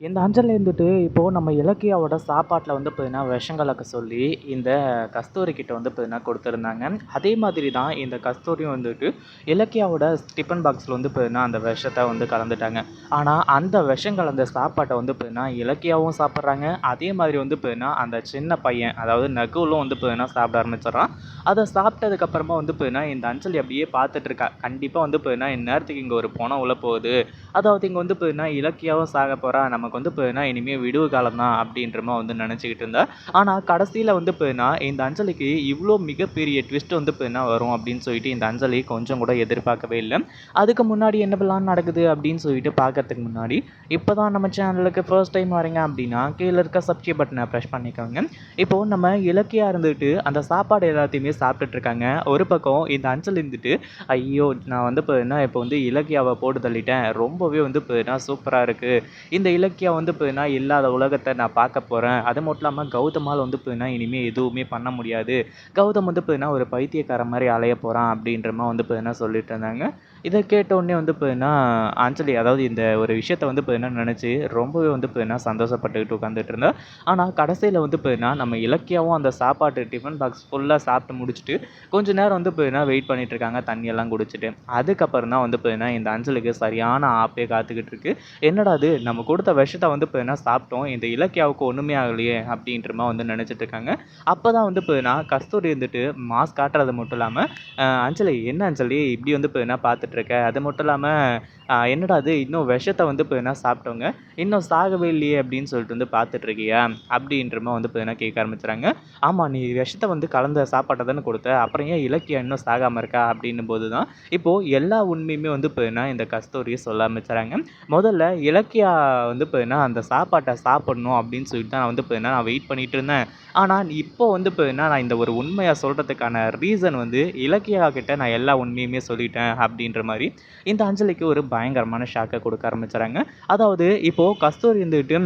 இந்த அஞ்சல் இருந்துட்டு இப்போது நம்ம இலக்கியாவோட சாப்பாட்டில் வந்து பார்த்தீங்கன்னா விஷம் கலக்க சொல்லி இந்த கஸ்தூரி கிட்ட வந்து பார்த்தீங்கன்னா கொடுத்துருந்தாங்க. அதே மாதிரி தான் இந்த கஸ்தூரியும் வந்துட்டு இலக்கியாவோட டிஃபன் பாக்ஸில் வந்து பார்த்தீங்கன்னா அந்த விஷத்தை வந்து கலந்துட்டாங்க. ஆனால் அந்த விஷம் கலந்த சாப்பாட்டை வந்து பார்த்தீங்கன்னா இலக்கியாவும் சாப்பிட்றாங்க. அதே மாதிரி வந்து பார்த்தீங்கன்னா அந்த சின்ன பையன் அதாவது நகுலும் வந்து பார்த்தீங்கன்னா சாப்பிட ஆரம்பிச்சிடறான். அதை சாப்பிட்டதுக்கப்புறமா வந்து பார்த்தீங்கன்னா இந்த அஞ்சலி அப்படியே பார்த்துட்டு இருக்கா. கண்டிப்பாக வந்து பார்த்தீங்கன்னா இந்நேரத்துக்கு இங்கே ஒரு பணம் உள்ள போகுது. அதாவது இங்கே வந்து பார்த்தீங்கன்னா இலக்கியாவும் சாக போகிறா, நமக்கு வந்து பார்த்தீங்கன்னா இனிமேல் விடுவு காலம் தான் அப்படின்ற மாதிரி வந்து நினச்சிக்கிட்டு இருந்தா. ஆனால் கடைசியில் வந்து பார்த்தீங்கன்னா இந்த அஞ்சலிக்கு இவ்வளோ மிகப்பெரிய ட்விஸ்ட் வந்து பார்த்தீங்கன்னா வரும் அப்படின்னு சொல்லிட்டு இந்த அஞ்சலி கொஞ்சம் கூட எதிர்பார்க்கவே இல்லை. அதுக்கு முன்னாடி என்ன பிளான் நடக்குது அப்படின்னு சொல்லிட்டு பார்க்கறதுக்கு முன்னாடி இப்போ தான் நம்ம சேனலுக்கு ஃபர்ஸ்ட் டைம் வரீங்க அப்படின்னா கீழே இருக்க சப்ஸ்கிரைப் பட்டனை ப்ரெஸ் பண்ணிக்கோங்க. இப்போது நம்ம இலக்கியா இருந்துட்டு அந்த சாப்பாடு எல்லாத்தையுமே சாப்பிட்டுட்டு இருக்காங்க. ஒரு பக்கம் இந்த அஞ்சலி இருந்துட்டு ஐயோ நான் வந்து பார்த்தீங்கன்னா இப்போ வந்து இலக்கியாவை போட்டு தள்ளிட்டேன், ரொம்பவே வந்து பார்த்தீங்கன்னா சூப்பராக இருக்குது, இந்த இலக்கியம் வந்து பார்த்தீங்கன்னா இல்லாத உலகத்தை நான் பார்க்க போகிறேன், அது மட்டும் இல்லாமல் கௌதமால் வந்து பார்த்தீங்கன்னா இனிமேல் எதுவுமே பண்ண முடியாது, கௌதம் வந்து பார்த்தீங்கன்னா ஒரு பைத்தியக்கார மாதிரி அலைய போகிறான் அப்படின்ற மாதிரி வந்து பார்த்தீங்கன்னா சொல்லிட்டு இருந்தாங்க. இதை கேட்ட உடனே வந்து பார்த்தீங்கன்னா அஞ்சலி அதாவது இந்த ஒரு விஷயத்தை வந்து பார்த்தீங்கன்னா நினச்சி ரொம்பவே வந்து பார்த்தீங்கன்னா சந்தோஷப்பட்டுக்கிட்டு உட்காந்துட்டு இருந்தா. ஆனால் கடைசியில் வந்து பார்த்தீங்கன்னா நம்ம இலக்கியாவும் அந்த சாப்பாட்டு டிஃபன் பாக்ஸ் ஃபுல்லாக சாப்பிட்டு முடிச்சுட்டு கொஞ்ச நேரம் வந்து பார்த்தீங்கன்னா வெயிட் பண்ணிட்டு இருக்காங்க தண்ணியெல்லாம் குடிச்சிட்டு. அதுக்கப்புறம் தான் வந்து பார்த்தீங்கன்னா இந்த அஞ்சலுக்கு சரியான ஆப்பே காத்துக்கிட்டு இருக்கு. என்னடா அது நம்ம கொடுத்த விஷத்தை வந்து பார்த்தீங்கன்னா சாப்பிட்டோம், இந்த இலக்கியாவுக்கு ஒன்றுமே ஆகலையே அப்படின்ற மாதிரி வந்து நினச்சிட்டு இருக்காங்க. அப்போ தான் வந்து பார்த்தீங்கன்னா கஸ்தூரி இருந்துட்டு மாஸ்க் காட்டுறது மட்டும் இல்லாமல் அஞ்சலி என்ன அஞ்சலி இப்படி வந்து பார்த்தீங்கன்னா பார்த்துட்ருக்க, அது மட்டும் இல்லாமல் என்னடா அது இன்னும் விஷத்தை வந்து பார்த்தீங்கன்னா சாப்பிட்டவங்க இன்னும் சாகவே இல்லையே அப்படின்னு சொல்லிட்டு வந்து பார்த்துட்ருக்கியா அப்படின்ற மாதிரி வந்து பார்த்தீங்கன்னா கேட்க ஆரம்பிச்சுறாங்க. ஆமாம், நீ விஷத்தை வந்து கலந்த சாப்பாட்டை தானே கொடுத்த, அப்புறம் ஏன் இலக்கியம் இன்னும் சாகாமல் இருக்கா அப்படின்னும் போது தான் இப்போது எல்லா உண்மையுமே வந்து பார்த்தீங்கன்னா இந்த கஸ்தூரியை சொல்ல ஆரம்பிச்சுறாங்க. முதல்ல இலக்கியா வந்து பார்த்தீங்கன்னா அந்த சாப்பாட்டை சாப்பிடணும் அப்படின்னு சொல்லிட்டு தான் நான் வந்து பார்த்தீங்கன்னா நான் வெயிட் பண்ணிட்டு இருந்தேன். ஆனால் இப்போ வந்து பார்த்தீங்கன்னா நான் இந்த ஒரு உண்மையை சொல்கிறதுக்கான ரீசன் வந்து இலக்கியா கிட்ட நான் எல்லா உண்மையுமே சொல்லிட்டேன் அப்படின்ற மாதிரி இந்த அஞ்சலிக்கு ஒரு பயங்கரமான ஷாக்கை கொடுக்க ஆரம்பிச்சுறாங்க. அதாவது இப்போது கஸ்தூரி இருந்துட்டு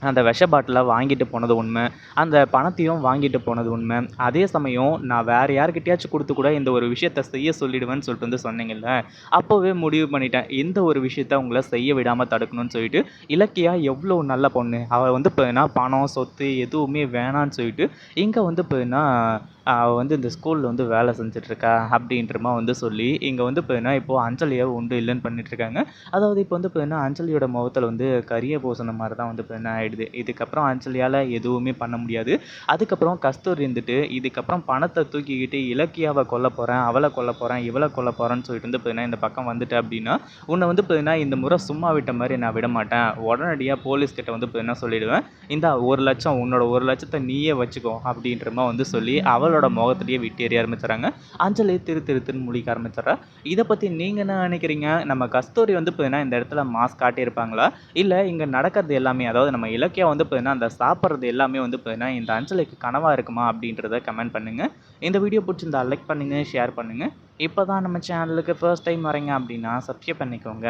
அந்த விஷ பாட்டிலை வாங்கிட்டு போனது உண்மை, அந்த பணத்தையும் வாங்கிட்டு போனது உண்மை. அதே சமயம் நான் வேறு யார்கிட்டயாச்சும் கொடுத்து கூட இந்த ஒரு விஷயத்தை செய்ய சொல்லிடுவேன்னு சொல்லிட்டு வந்து சொன்னீங்கல்ல, அப்போவே முடிவு பண்ணிட்டேன் இந்த ஒரு விஷயத்த உங்களை செய்ய விடாமல் தடுக்கணும்னு சொல்லிட்டு. இலக்கியா எவ்வளோ நல்ல பொண்ணு, அவள் வந்து பார்த்தீங்கன்னா பணம் சொத்து எதுவுமே வேணான்னு சொல்லிட்டு இங்கே வந்து பார்த்தீங்கன்னா அவள் வந்து இந்த ஸ்கூலில் வந்து வேலை செஞ்சிட்ருக்கா அப்படின்றமா வந்து சொல்லி இங்கே வந்து பார்த்தீங்கன்னா இப்போது அஞ்சலியை உண்டு இல்லைன்னு பண்ணிகிட்ருக்காங்க. அதாவது இப்போ வந்து பார்த்தீங்கன்னா அஞ்சலியோட முகத்தில் வந்து கரிய பூசின மாதிரி தான் வந்து பார்த்தீங்கன்னா ஆகிடுது. இதுக்கப்புறம் அஞ்சலியால் எதுவுமே பண்ண முடியாது. அதுக்கப்புறம் கஸ்தூரி இருந்துட்டு இதுக்கப்புறம் பணத்தை தூக்கிக்கிட்டு இலக்கியாவை கொல்ல போகிறேன், அவளை கொல்ல போகிறேன், இவளை கொல்ல போகிறேன்னு சொல்லிட்டு வந்து பார்த்தீங்கன்னா இந்த பக்கம் வந்துட்டேன் அப்படின்னா உன்னை வந்து பார்த்தீங்கன்னா இந்த முறை சும்மா விட்ட மாதிரி நான் விட மாட்டேன், உடனடியாக போலீஸ்கிட்ட வந்து பார்த்தீங்கன்னா சொல்லிவிடுவேன், இந்த 1,00,000 உன்னோட 1,00,000 நீயே வச்சுக்கோ அப்படின்றமா வந்து சொல்லி அவளோட முகத்திலேயே விட்டு எறிய ஆரம்பிச்சுறாங்க. அஞ்சலி திரு திரு திருன்னு முழிக்க ஆரம்பிச்சிடறா. இதை பற்றி நீங்கள் என்ன நினைக்கிறீங்க? நம்ம கஸ்தூரி வந்து பார்த்தீங்கன்னா இந்த இடத்துல மாஸ்க் காட்டியிருப்பாங்களா, இல்லை இங்கே நடக்கிறது எல்லாமே அதாவது நம்ம இலக்கியம் வந்து பார்த்தீங்கன்னா அந்த சாப்பிட்றது எல்லாமே வந்து பார்த்தீங்கன்னா இந்த அஞ்சலிக்கு கனவாக இருக்குமா அப்படின்றத கமெண்ட் பண்ணுங்கள். இந்த வீடியோ பிடிச்சிருந்தா லைக் பண்ணுங்கள், ஷேர் பண்ணுங்கள். இப்போ தான் நம்ம சேனலுக்கு ஃபர்ஸ்ட் டைம் வரீங்க அப்படின்னா சப்ஸ்கிரைப் பண்ணிக்கோங்க.